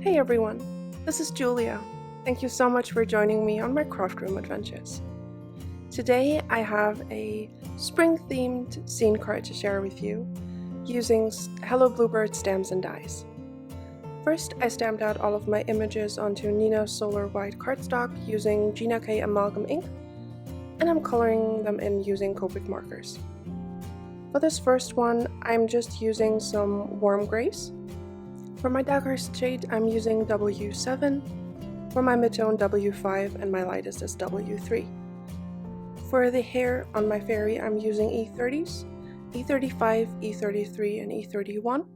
Hey everyone, this is Julia. Thank you so much for joining me on my craft room adventures. Today I have a spring-themed scene card to share with you using Hello Bluebird stamps and dies. First, I stamped out all of my images onto Neenah Solar White cardstock using Gina Amalgam ink, and I'm coloring them in using Copic markers. For this first one, I'm just using some warm grays. For my darkest shade, I'm using W7, for my midtone W5, and my lightest is W3. For the hair on my fairy, I'm using E30s, E35, E33, and E31.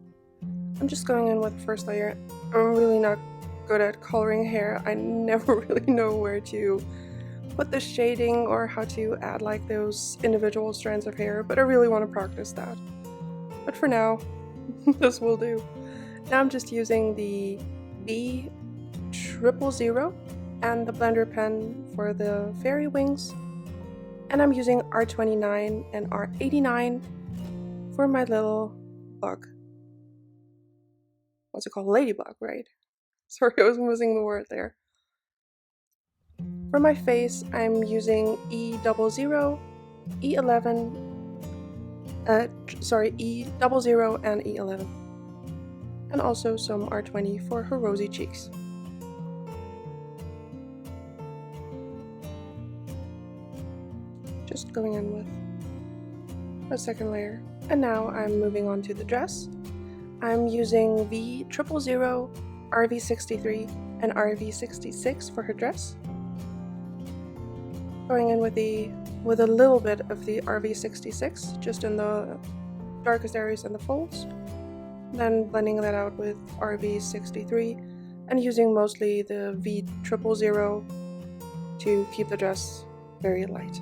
I'm just going in with the first layer. I'm really not good at coloring hair. I never really know where to put the shading or how to add like those individual strands of hair, but I really want to practice that. But for now, this will do. Now I'm just using the B000 and the blender pen for the fairy wings, and I'm using R29 and R89 for my little bug. What's it called? Ladybug, right? Sorry, I was missing the word there. For my face, I'm using E00, E11, E00 and E11. And also some R20 for her rosy cheeks. Just going in with a second layer. And now I'm moving on to the dress. I'm using V000, RV63, and RV66 for her dress. Going in with a little bit of the RV66, just in the darkest areas and the folds. Then blending that out with RV63 and using mostly the V000 to keep the dress very light.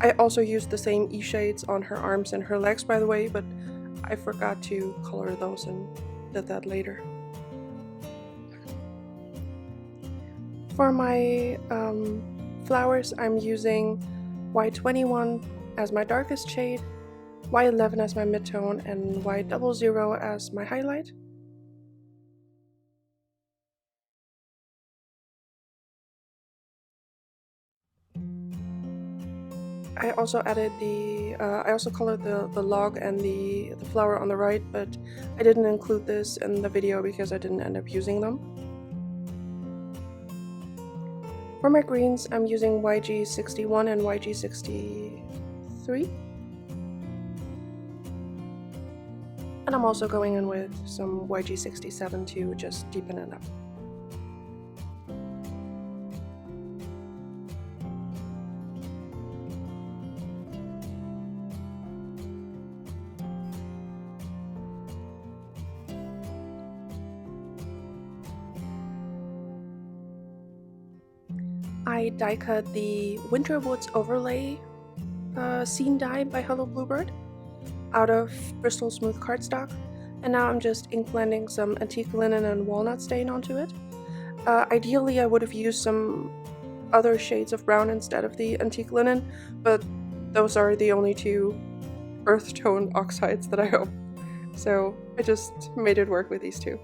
I also used the same E shades on her arms and her legs, by the way, but I forgot to color those and did that later. For my flowers, I'm using Y21 as my darkest shade, Y11 as my midtone, and Y00 as my highlight. I also added I also colored the log and the flower on the right, but I didn't include this in the video because I didn't end up using them. For my greens, I'm using YG61 and YG63. And I'm also going in with some YG67 to just deepen it up. I die cut the Winter Woods overlay scene die by Hello Bluebird out of Bristol smooth cardstock, and now I'm just ink blending some antique linen and walnut stain onto it. Ideally I would have used some other shades of brown instead of the antique linen, but those are the only two earth toned oxides that I own, so I just made it work with these two.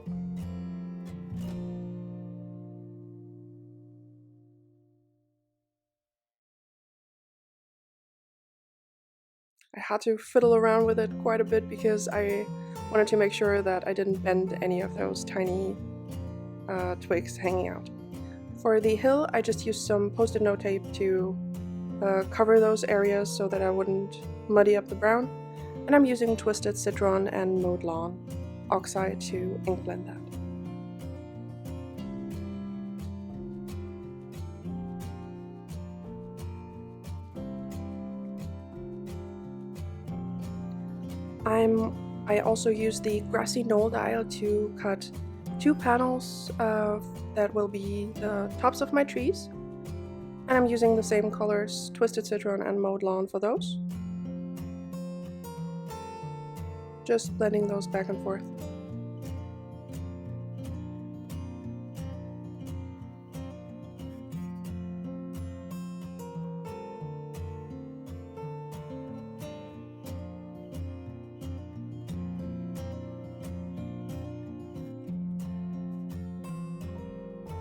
I had to fiddle around with it quite a bit because I wanted to make sure that I didn't bend any of those tiny twigs hanging out. For the hill, I just used some post-it note tape to cover those areas so that I wouldn't muddy up the brown, and I'm using Twisted Citron and Mowed Lawn Oxide to ink blend that. I also use the Grassy Knoll dial to cut two panels that will be the tops of my trees, and I'm using the same colors, Twisted Citron and Mowed Lawn, for those. Just blending those back and forth.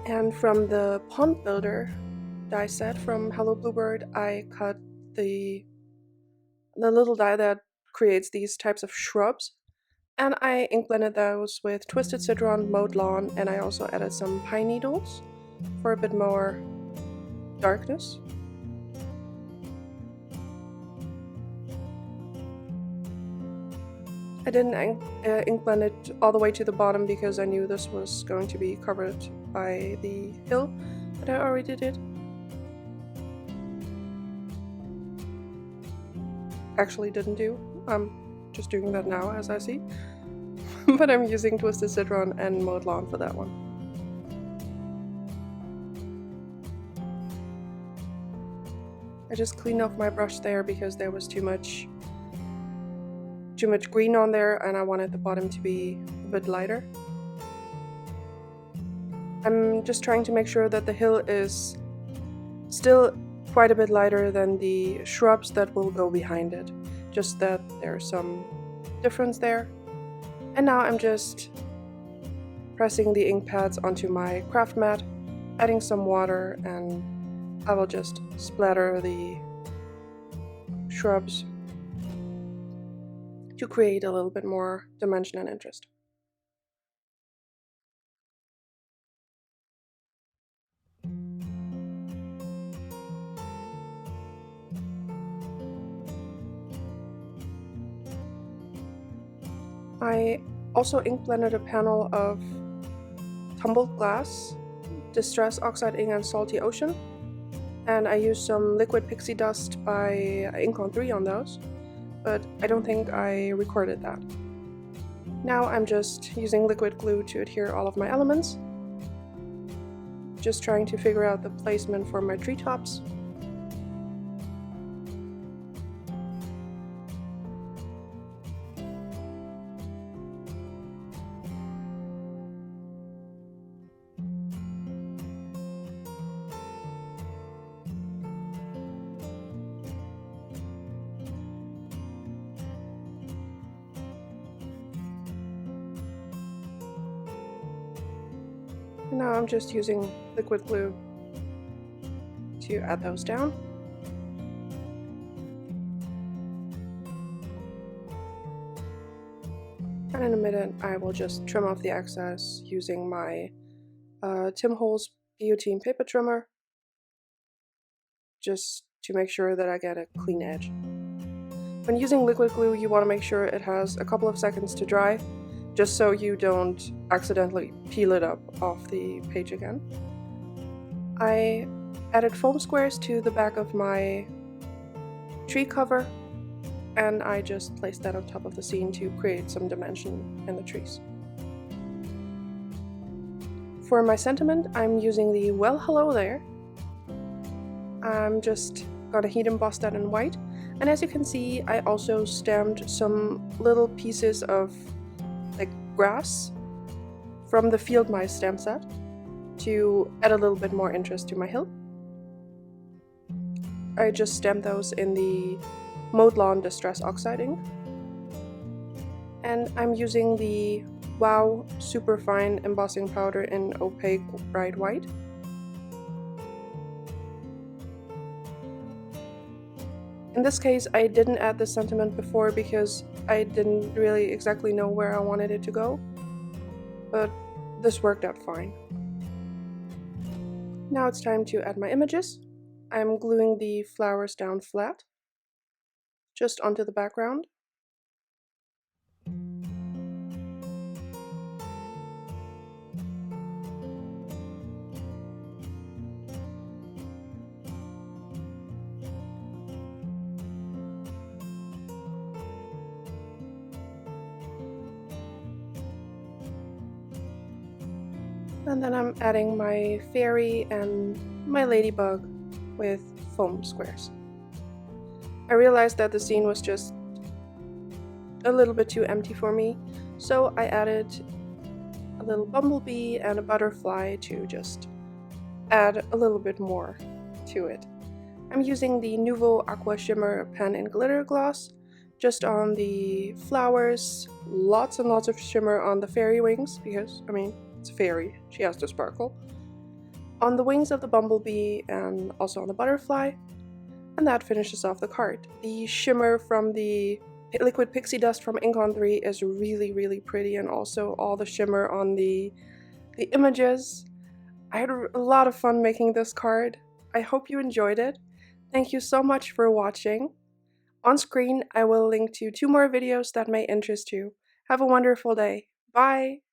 And from the pond builder die set from Hello Bluebird, I cut the little die that creates these types of shrubs, and I ink blended those with Twisted Citron, Mowed Lawn, and I also added some pine needles for a bit more darkness. I didn't ink blend it all the way to the bottom because I knew this was going to be covered by the hill, but I already did. Actually didn't do. I'm just doing that now as I see. But I'm using Twisted Citron and Mowed Lawn for that one. I just cleaned off my brush there because there was too much green on there and I wanted the bottom to be a bit lighter. I'm just trying to make sure that the hill is still quite a bit lighter than the shrubs that will go behind it, just that there's some difference there. And now I'm just pressing the ink pads onto my craft mat, adding some water, and I will just splatter the shrubs to create a little bit more dimension and interest. I also ink blended a panel of Tumbled glass, Distress Oxide ink, and Salty Ocean, and I used some liquid pixie dust by Ink on 3 on those, but I don't think I recorded that. Now I'm just using liquid glue to adhere all of my elements, just trying to figure out the placement for my treetops. Now I'm just using liquid glue to add those down. And in a minute I will just trim off the excess using my Tim Holtz guillotine paper trimmer, just to make sure that I get a clean edge. When using liquid glue, you want to make sure it has a couple of seconds to dry, just so you don't accidentally peel it up off the page again. I added foam squares to the back of my tree cover, and I just placed that on top of the scene to create some dimension in the trees. For my sentiment, I'm using the Well Hello There. I'm just gonna heat emboss that in white, and as you can see, I also stamped some little pieces of grass from the Field Mice stamp set to add a little bit more interest to my hill. I just stamped those in the Mowed Lawn Distress Oxide ink, and I'm using the Wow Superfine embossing powder in opaque bright white. In this case, I didn't add the sentiment before because I didn't really exactly know where I wanted it to go, but this worked out fine. Now it's time to add my images. I'm gluing the flowers down flat, just onto the background. And then I'm adding my fairy and my ladybug with foam squares. I realized that the scene was just a little bit too empty for me, so I added a little bumblebee and a butterfly to just add a little bit more to it. I'm using the Nuvo Aqua Shimmer Pen and Glitter Gloss just on the flowers, lots and lots of shimmer on the fairy wings because, I mean, it's a fairy, she has to sparkle. on the wings of the bumblebee and also on the butterfly. And that finishes off the card. The shimmer from the liquid pixie dust from Ink on 3 is really pretty, and also all the shimmer on the images. I had a lot of fun making this card. I hope you enjoyed it. Thank you so much for watching. On screen, I will link to 2 more videos that may interest you. Have a wonderful day. Bye!